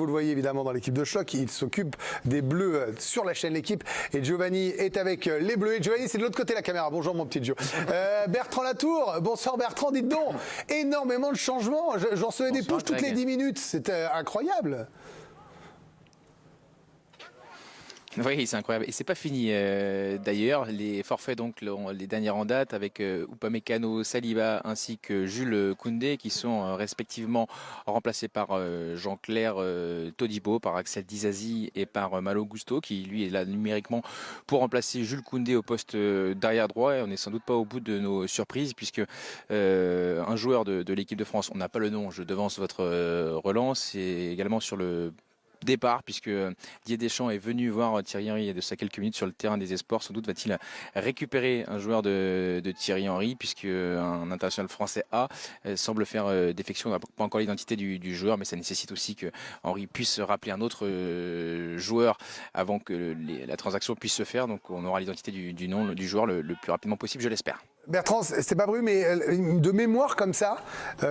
vous le voyez évidemment dans l'équipe de choc, il s'occupe des Bleus sur la chaîne L'équipe. Et Giovanni est avec les Bleus. Et Giovanni, c'est de l'autre côté de la caméra. Bonjour mon petit Gio. Bertrand Latour, bonsoir Bertrand, dites donc, énormément de changements. J'en recevais des pushs toutes les 10 minutes, c'était incroyable. Oui, c'est incroyable. Et c'est pas fini d'ailleurs. Les forfaits, donc les derniers en date avec Upamecano, Saliba ainsi que Jules Koundé qui sont respectivement remplacés par Jean-Claire Todibo, par Axel Disasi et par Malo Gusto qui lui est là numériquement pour remplacer Jules Koundé au poste d'arrière droit. Et on n'est sans doute pas au bout de nos surprises puisque un joueur de l'équipe de France, on n'a pas le nom, je devance votre relance, et également sur le départ puisque Didier Deschamps est venu voir Thierry Henry il y a de ça quelques minutes sur le terrain des espoirs. Sans doute va-t-il récupérer un joueur de Thierry Henry puisque un international français A semble faire défection. On n'a pas encore l'identité du joueur, mais ça nécessite aussi que Henry puisse rappeler un autre joueur avant que la transaction puisse se faire. Donc on aura l'identité du nom du joueur le plus rapidement possible, je l'espère. Bertrand, c'est pas Bru, mais de mémoire comme ça,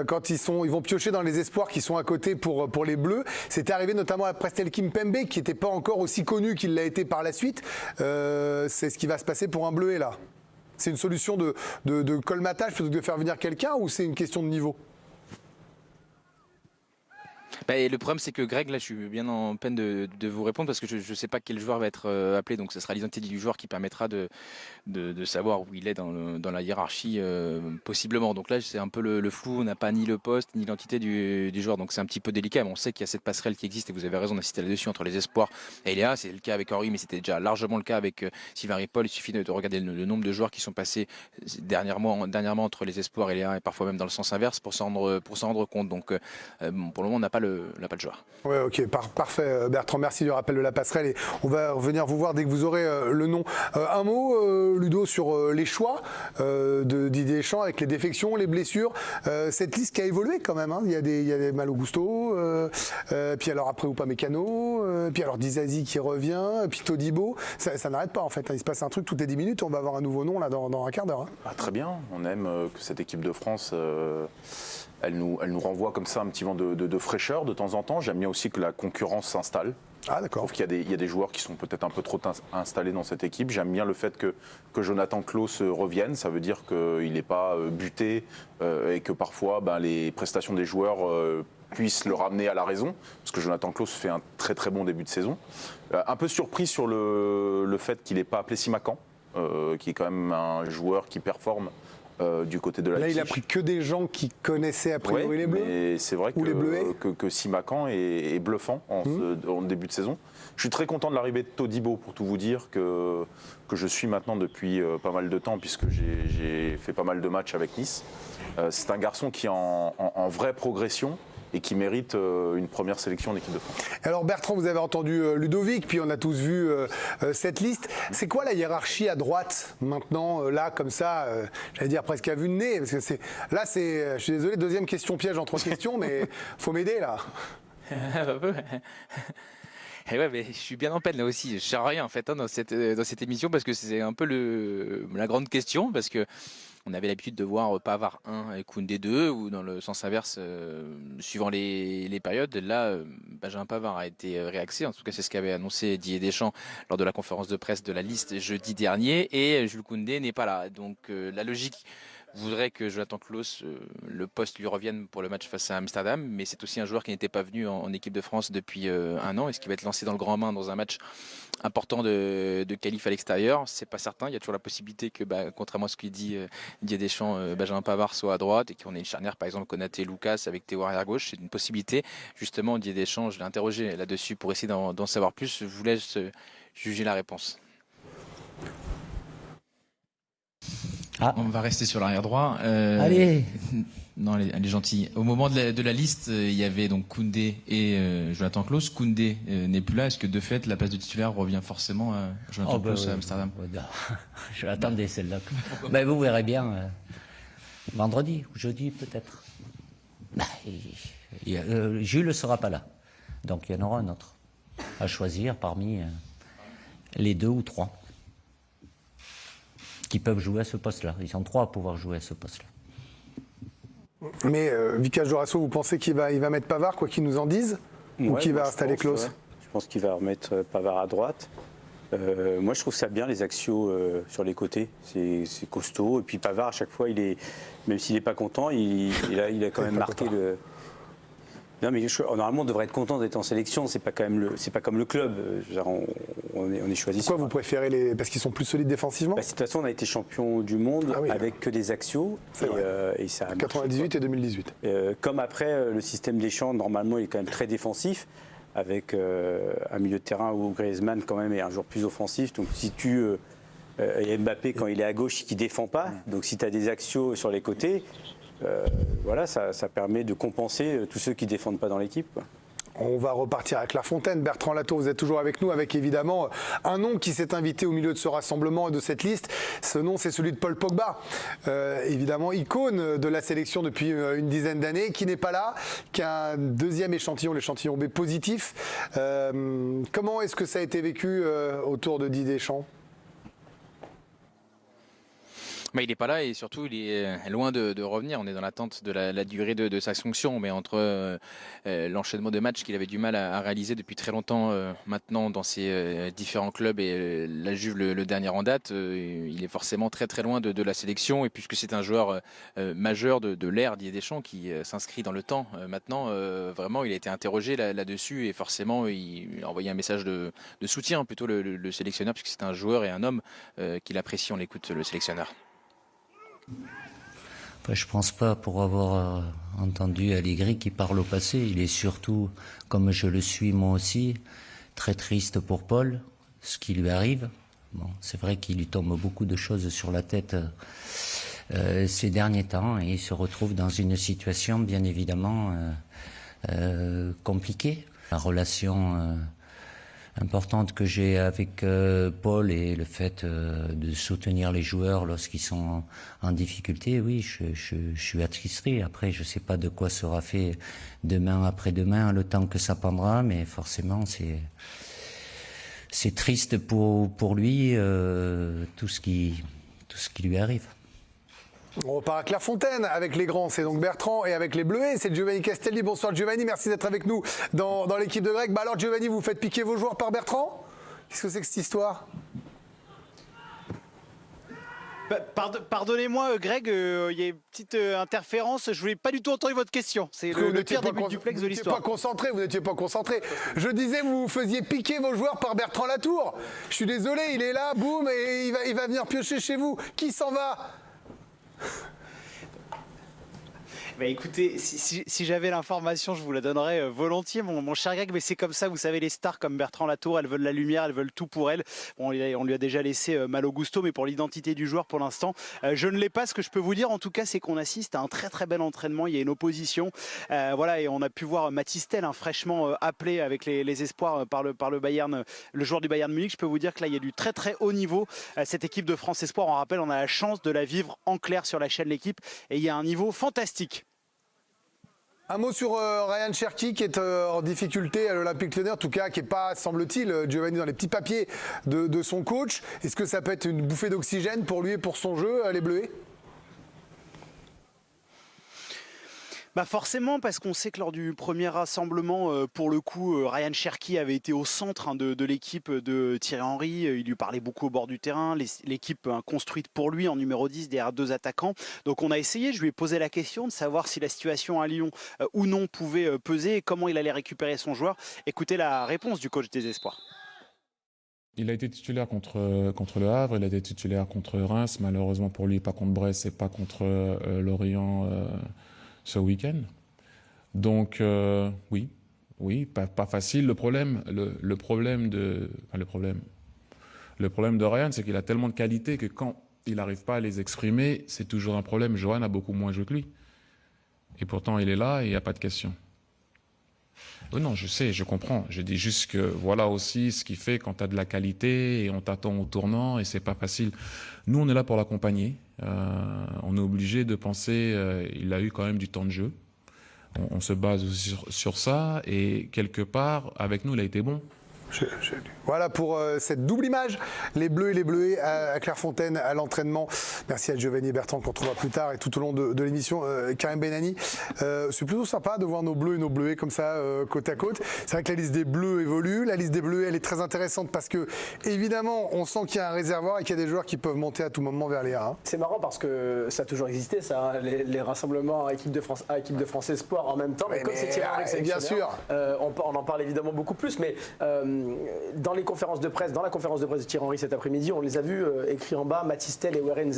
quand ils vont piocher dans les espoirs qui sont à côté pour les Bleus, c'était arrivé notamment à Prestel Kimpembe qui n'était pas encore aussi connu qu'il l'a été par la suite. C'est ce qui va se passer pour un Bleuet là. C'est une solution de colmatage plutôt que de faire venir quelqu'un ou c'est une question de niveau ? Et le problème, c'est que Greg, là, je suis bien en peine de vous répondre parce que je ne sais pas quel joueur va être appelé. Donc, ce sera l'identité du joueur qui permettra de savoir où il est dans la hiérarchie, possiblement. Donc là, c'est un peu le flou. On n'a pas ni le poste, ni l'identité du joueur. Donc, c'est un petit peu délicat. Mais on sait qu'il y a cette passerelle qui existe et vous avez raison d'insister là-dessus entre les espoirs et Léa. C'est le cas avec Henry, mais c'était déjà largement le cas avec Sylvain Ripoll. Il suffit de regarder le nombre de joueurs qui sont passés dernièrement entre les espoirs et Léa et parfois même dans le sens inverse pour s'en rendre compte. Donc, pour le moment, on n'a pas le joueur. Ouais, ok, parfait Bertrand, merci du rappel de la passerelle et on va revenir vous voir dès que vous aurez le nom. Un mot Ludo sur les choix de Didier Deschamps avec les défections, les blessures, cette liste qui a évolué quand même, hein. Il y a des Malo Gusto, puis alors après Upamecano, puis alors Disasi qui revient, puis Todibo, ça n'arrête pas en fait, hein. Il se passe un truc toutes les 10 minutes, on va avoir un nouveau nom là dans un quart d'heure, hein. Ah, très bien, on aime que cette équipe de France elle nous renvoie comme ça un petit vent de fraîcheur de temps en temps. J'aime bien aussi que la concurrence s'installe. Ah d'accord. Je trouve qu'il y a des joueurs qui sont peut-être un peu trop installés dans cette équipe. J'aime bien le fait que Jonathan Klaus revienne. Ça veut dire qu'il n'est pas buté et que parfois les prestations des joueurs puissent le ramener à la raison. Parce que Jonathan Klaus fait un très très bon début de saison. Un peu surpris sur le fait qu'il n'ait pas appelé Simakan, qui est quand même un joueur qui performe du côté de la Là, il a pris que des gens qui connaissaient a priori les Bleus. Mais c'est vrai que Simakan est bluffant en début de saison. Je suis très content de l'arrivée de Todibo, pour tout vous dire, que je suis maintenant depuis pas mal de temps, puisque j'ai fait pas mal de matchs avec Nice. C'est un garçon qui est en vraie progression et qui mérite une première sélection en équipe de France. Alors Bertrand, vous avez entendu Ludovic, puis on a tous vu cette liste. C'est quoi la hiérarchie à droite maintenant, là, comme ça, j'allais dire presque à vue de nez, parce que je suis désolé, deuxième question piège en 3 questions, mais faut m'aider là. Et ouais, mais je suis bien en peine là aussi. Je ne sais rien en fait dans cette émission parce que c'est un peu la grande question parce que on avait l'habitude de voir Pavard 1 et Koundé 2 ou dans le sens inverse suivant les périodes. Là, Benjamin Pavard a été réaxé. En tout cas, c'est ce qu'avait annoncé Didier Deschamps lors de la conférence de presse de la liste jeudi dernier. Et Jules Koundé n'est pas là. Donc la logique voudrait que Jonathan Klaus, le poste lui revienne pour le match face à Amsterdam, mais c'est aussi un joueur qui n'était pas venu en équipe de France depuis un an. Est-ce qu'il va être lancé dans le grand bain dans un match important de qualif à l'extérieur? C'est pas certain. Il y a toujours la possibilité que, contrairement à ce qu'il dit Didier Deschamps, Benjamin Pavard soit à droite et qu'on ait une charnière, par exemple, Konaté-Lucas avec Théo arrière gauche. C'est une possibilité. Justement, Didier Deschamps, je l'ai interrogé là-dessus pour essayer d'en savoir plus. Je vous laisse juger la réponse. Ah. On va rester sur l'arrière droit. Allez. Non, elle est gentille. Au moment de la liste, il y avait donc Koundé et Jonathan Klaus. Koundé n'est plus là. Est-ce que de fait, la place de titulaire revient forcément à Jonathan Klaus à Amsterdam? Je l'attendais celle-là. Mais vous verrez bien vendredi ou jeudi peut-être. Jules ne sera pas là. Donc il y en aura un autre à choisir parmi les 2 ou 3 qui peuvent jouer à ce poste-là. Ils sont 3 à pouvoir jouer à ce poste-là. Mais Victor Jorasso, vous pensez qu'il va mettre Pavard, quoi qu'il nous en dise? Ou qui va installer Klose? Je pense qu'il va remettre Pavard à droite. Moi, je trouve ça bien, les axiaux sur les côtés. C'est costaud. Et puis Pavard, à chaque fois, même s'il n'est pas content, il a quand même marqué le... Non, mais normalement, on devrait être content d'être en sélection. C'est pas comme le club. Genre, on est choisi. Pourquoi vous préférez parce qu'ils sont plus solides défensivement? De toute façon, on a été champion du monde avec que des axiaux. Et ça a 98 et 2018. Comme après, le système Deschamps, normalement, il est quand même très défensif, avec un milieu de terrain où Griezmann, quand même, est un joueur plus offensif. Donc, si et Mbappé, quand il est à gauche, qui ne défend pas. Donc, si tu as des axiaux sur les côtés... voilà, ça permet de compenser tous ceux qui ne défendent pas dans l'équipe. On va repartir avec La Fontaine. Bertrand Latour, vous êtes toujours avec nous, avec évidemment un nom qui s'est invité au milieu de ce rassemblement et de cette liste. Ce nom, c'est celui de Paul Pogba. Évidemment, icône de la sélection depuis une dizaine d'années, qui n'est pas là, qui a un deuxième échantillon, l'échantillon B positif. Comment est-ce que ça a été vécu autour de Didier Deschamps ? Il n'est pas là et surtout il est loin de revenir. On est dans l'attente de la durée de sa sanction, mais entre l'enchaînement de matchs qu'il avait du mal à réaliser depuis très longtemps maintenant dans ses différents clubs et la Juve le dernier en date, il est forcément très très loin de la sélection. Et puisque c'est un joueur majeur de l'ère Didier Deschamps qui s'inscrit dans le temps maintenant, vraiment il a été interrogé là-dessus et forcément il a envoyé un message de soutien plutôt le sélectionneur, puisque c'est un joueur et un homme qu'il apprécie. On l'écoute, le sélectionneur. Enfin, je pense pas, pour avoir entendu Allegri qui parle au passé. Il est surtout, comme je le suis moi aussi, très triste pour Paul, ce qui lui arrive. Bon, c'est vrai qu'il lui tombe beaucoup de choses sur la tête ces derniers temps et il se retrouve dans une situation bien évidemment compliquée. La relation importante que j'ai avec Paul et le fait de soutenir les joueurs lorsqu'ils sont en difficulté, oui, je suis attristé. Après, je sais pas de quoi sera fait demain, après-demain, le temps que ça prendra, mais forcément, c'est triste pour lui, tout ce qui lui arrive. On repart avec La Fontaine, avec les grands, c'est donc Bertrand, et avec les Bleuets, c'est Giovanni Castelli. Bonsoir Giovanni, merci d'être avec nous dans l'équipe de Greg. Alors Giovanni, vous faites piquer vos joueurs par Bertrand? Qu'est-ce que c'est que cette histoire? Pardonnez-moi Greg, il y a une petite interférence, je voulais pas du tout entendre votre question. C'est le pire début de duplex de l'histoire. Vous n'étiez pas concentré. Je disais, vous faisiez piquer vos joueurs par Bertrand Latour. Je suis désolé, il est là, boum, et il va venir piocher chez vous. Qui s'en va? Bah écoutez, si j'avais l'information, je vous la donnerais volontiers, mon cher Greg, mais c'est comme ça, vous savez, les stars comme Bertrand Latour, elles veulent la lumière, elles veulent tout pour elles. Bon, on lui a déjà laissé mal au gusto, mais pour l'identité du joueur, pour l'instant, je ne l'ai pas. Ce que je peux vous dire, en tout cas, c'est qu'on assiste à un très très bel entraînement. Il y a une opposition, voilà, et on a pu voir Mathys Tel, fraîchement appelé avec les espoirs par le Bayern, le joueur du Bayern Munich. Je peux vous dire que là, il y a du très très haut niveau. Cette équipe de France Espoir, on rappelle, on a la chance de la vivre en clair sur la chaîne L'Équipe, et il y a un niveau fantastique. Un mot sur Ryan Cherki qui est en difficulté à l'Olympique Lyonnais, en tout cas qui n'est pas, semble-t-il, Giovanni, dans les petits papiers de son coach. Est-ce que ça peut être une bouffée d'oxygène pour lui et pour son jeu, les Bleuets? Bah forcément, parce qu'on sait que lors du premier rassemblement, pour le coup, Ryan Cherki avait été au centre de l'équipe de Thierry Henry. Il lui parlait beaucoup au bord du terrain. L'équipe construite pour lui en numéro 10 derrière deux attaquants. Donc on a essayé, je lui ai posé la question de savoir si la situation à Lyon ou non pouvait peser et comment il allait récupérer son joueur. Écoutez la réponse du coach des Espoirs. Il a été titulaire contre le Havre, il a été titulaire contre Reims, malheureusement pour lui, pas contre Brest et pas contre Lorient ce week-end. Donc oui, pas facile. Le problème de Ryan, c'est qu'il a tellement de qualités que quand il n'arrive pas à les exprimer, c'est toujours un problème. Johan a beaucoup moins joué que lui. Et pourtant, il est là et il n'y a pas de question. Oh non, je sais, je comprends. Je dis juste que voilà aussi ce qui fait quand tu as de la qualité et on t'attend au tournant et c'est pas facile. Nous, on est là pour l'accompagner. On est obligé de penser, il a eu quand même du temps de jeu. On se base sur ça et quelque part, avec nous, il a été bon. Voilà pour cette double image, les Bleus et les Bleuets à Clairefontaine à l'entraînement. Merci à Giovanni et Bertrand qu'on retrouvera plus tard et tout au long de l'émission. Karim Benani, c'est plutôt sympa de voir nos Bleus et nos Bleuets comme ça côte à côte. C'est vrai que la liste des Bleus évolue, la liste des Bleuets elle est très intéressante parce que évidemment on sent qu'il y a un réservoir et qu'il y a des joueurs qui peuvent monter à tout moment vers les A. Hein. C'est marrant parce que ça a toujours existé ça, les rassemblements à équipe de France Espoir en même temps. Mais comme c'est Thierry Henry, bien sûr, on en parle évidemment beaucoup plus, mais dans la conférence de presse de Thierry Henry cet après-midi, on les a vus écrire en bas Matistel et Warren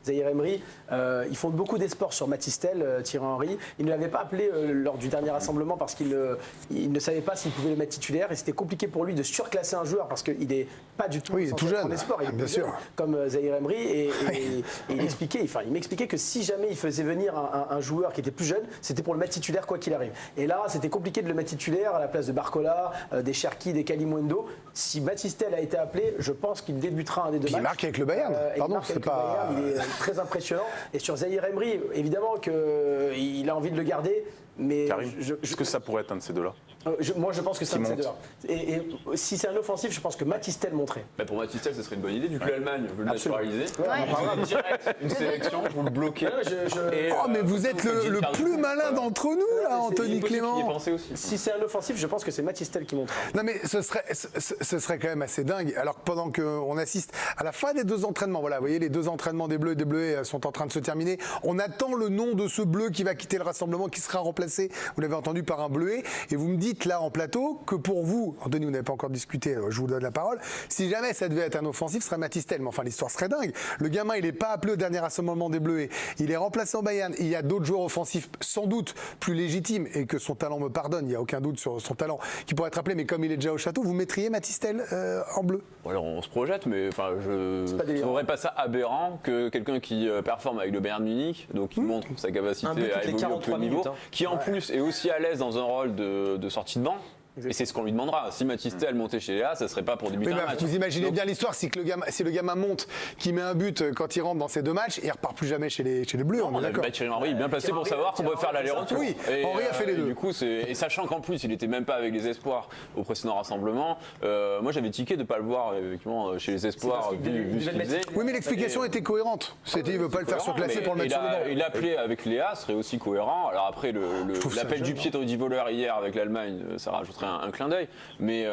Zaïre-Emery. Ils font beaucoup d'espoir sur Matistel, Thierry Henry. Il ne l'avait pas appelé lors du dernier rassemblement parce qu'il ne savait pas s'il pouvait le mettre titulaire et c'était compliqué pour lui de surclasser un joueur parce qu'il n'est pas du tout tout jeune. En espoir. Il est bien sûr. Comme Zaïre-Emery et il m'expliquait que si jamais il faisait venir un joueur qui était plus jeune, c'était pour le mettre titulaire quoi qu'il arrive. Et là, c'était compliqué de le mettre titulaire à la place de Barcola, des Cherki, des Kalimundo. Si Matistel a été appelé, je pense qu'il débutera un des deux matchs. Il marque avec le Bayern. Pardon, c'est pas. Il est très impressionnant. Et sur Zaïre-Emery, évidemment qu'il a envie de le garder. Mais Karim, est-ce que ça pourrait être un de ces deux-là? Moi, je pense que c'est un de ces deux-là. Et si c'est un offensif, je pense que Matistel monterait. Bah pour Matistel, ce serait une bonne idée. Du coup, l'Allemagne veut le naturaliser. Ouais. Une sélection, vous le bloquez. Oh, mais vous êtes le plus malin d'entre nous, là, Anthony Clément. Si c'est un offensif, je pense que c'est Matistel qui monterait. Non, mais ce serait quand même assez dingue. Alors que pendant qu'on assiste à la fin des deux entraînements, voilà, vous voyez, les deux entraînements des Bleus et des Bleuets sont en train de se terminer. On attend le nom de ce Bleu qui va quitter le rassemblement, qui sera remplacé, vous l'avez entendu, par un Bleuet. Et vous me dites là en plateau que pour vous, Anthony, vous n'avez pas encore discuté, je vous donne la parole, si jamais ça devait être un offensif, ce serait Matistel. Mais enfin, l'histoire serait dingue. Le gamin, il n'est pas appelé au dernier rassemblement des Bleuets. Il est remplacé en Bayern. Il y a d'autres joueurs offensifs, sans doute plus légitimes, et que son talent me pardonne, il n'y a aucun doute sur son talent, qui pourrait être appelé, mais comme il est déjà au château, vous mettriez Matistel en bleu? Alors on se projette, mais enfin, je ne trouverais pas ça aberrant que quelqu'un qui performe avec le Bayern Munich, donc qui montre sa capacité à évoluer au plus haut niveau, qui en plus est aussi à l'aise dans un rôle de sortie de banc. Exactement. Et c'est ce qu'on lui demandera. Si Matistel montait chez Léa, ça serait pas pour débuter un match. Vous imaginez bien l'histoire, si le gamin monte, qui met un but quand il rentre dans ces deux matchs, il repart plus jamais chez les Bleus. Non, on a vu Thierry Henry bien placé pour savoir qu'on peut faire l'aller-retour. Oui, Henry a fait les deux. Du coup, et sachant qu'en plus, il était même pas avec les espoirs au précédent rassemblement, moi j'avais tiqué de pas le voir effectivement chez les espoirs vu ce qu'il faisait. Oui, mais l'explication était cohérente. C'était il veut pas le faire surclasser pour le mettre sur le banc. Et l'appeler avec Léa serait aussi cohérent. Alors après, l'appel du pied du voleur hier avec l'Allemagne, ça rajouterait un clin d'œil. Mais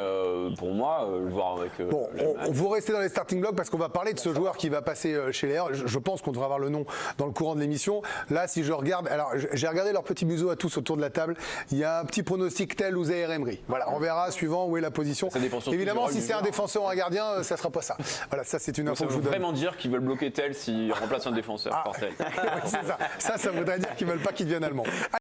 pour moi, le voir avec. Bon, vous restez dans les starting blocks parce qu'on va parler de ce joueur qui va passer chez les R. Je pense qu'on devrait avoir le nom dans le courant de l'émission. Là, si je regarde, alors j'ai regardé leur petit museau à tous autour de la table. Il y a un petit pronostic tel ou Zaïre-Emery. Voilà, on verra suivant où est la position. Évidemment, si c'est un défenseur ou un gardien, ça sera pas ça. Voilà, ça c'est une info que je vous donne. Ça veut vraiment dire qu'ils veulent bloquer tel s'ils remplacent un défenseur par tel. C'est ça. Ça voudrait dire qu'ils veulent pas qu'il devienne allemand.